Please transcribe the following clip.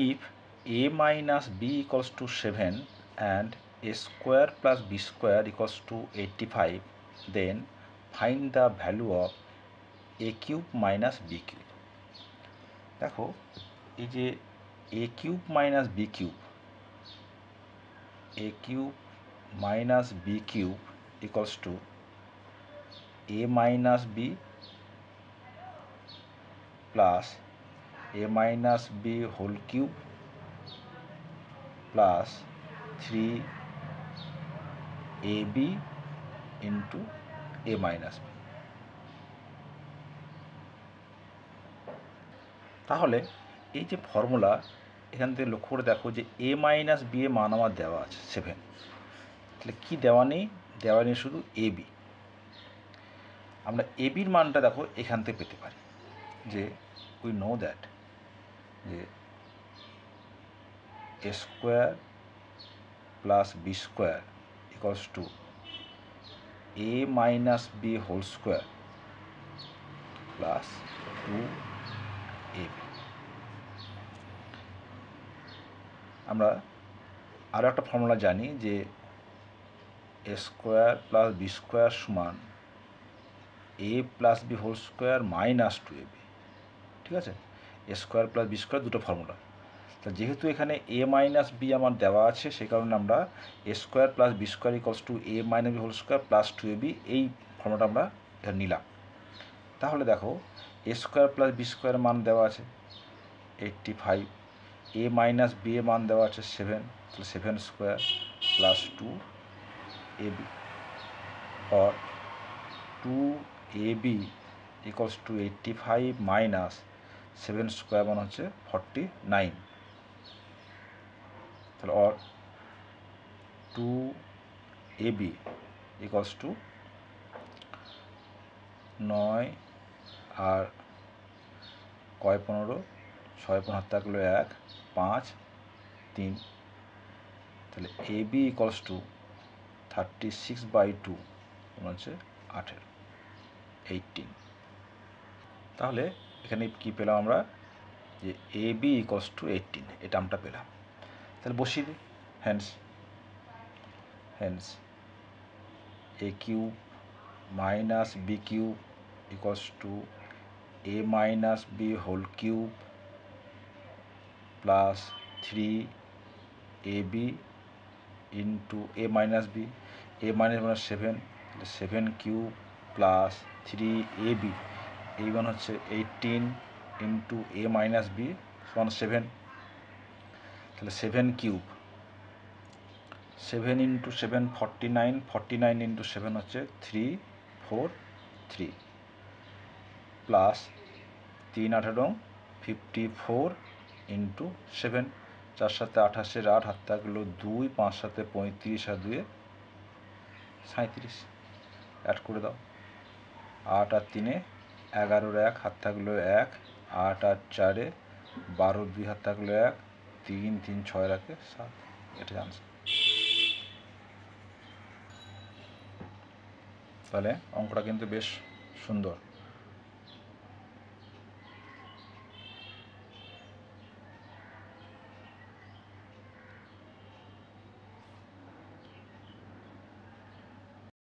if a minus b equals to 7 and a square plus b square equals to 85, then find the value of a cube minus b cube. দেখো এই যে a cube minus b cube, a cube minus b cube equals to a minus b plus a minus b whole cube plus 3ab into a minus b. তাহলে এই যে formula এখান থেকে লক্ষ্য করে দেখো যে a মাইনাস b এর মান আমার দেওয়া আছে 7, তাহলে কি দেওয়া নেই শুধু ab। আমরা ab-র মানটা দেখো এখান থেকে পেতে পারি যে উই নো দ্যাট যে a square plus b square equals to a minus b whole square plus 2ab। আমরা আরও একটা ফর্মুলা জানি যে a square plus b square সমান a plus b whole square minus 2ab। ঠিক আছে, a square plus b square দুটো formula. তা যেহেতু এখানে a মাইনাস b আমার দেওয়া আছে সেই কারণে আমরা a square plus b square equals to a minus b whole square plus 2ab এই ফর্মুলাটা আমরা এখানে নিলাম। তাহলে দেখো a স্কোয়ার প্লাস b স্কোয়ারের মান দেওয়া আছে 85, a মাইনাস b এর মান দেওয়া আছে 7, তাহলে 7 square plus 2ab or 2ab equals to 85 minus 7 square মান হচ্ছে 49। তাহলে or 2ab ইকুয়ালস টু 9 আর 15, 6 15 থাকলো 1, 5 3, তাহলে ab ইকুয়ালস টু 36/2 হচ্ছে 18। তাহলে এখানে কি পেলাম আমরা যে ab ইকুয়ালস টু 18, এটা আমরা পেলাম। তাহলে বসিয়ে দিই, hence a cube minus b cube equals to a minus b whole cube plus 3ab into a minus b, a minus 7, 7 cube plus 3ab, এই মান হচ্ছে 18 into a minus b সমান 7, তাহলে 7 কিউব 7 into 7 49, 49 into 7 হচ্ছে 343 plus 3 18 54 into 7, 4 7 28, 8 হাত থাকলো 2, 5 7 35 আর 2 37, add করে দাও। 8 আর 3 11, 1 হাত থাকলো 1, 8 আর 4 12, 2 হাত থাকলো 1, 3 3 6 রাখে 7, এটা আনসার। তাহলে অঙ্কটা কিন্তু বেশ সুন্দর।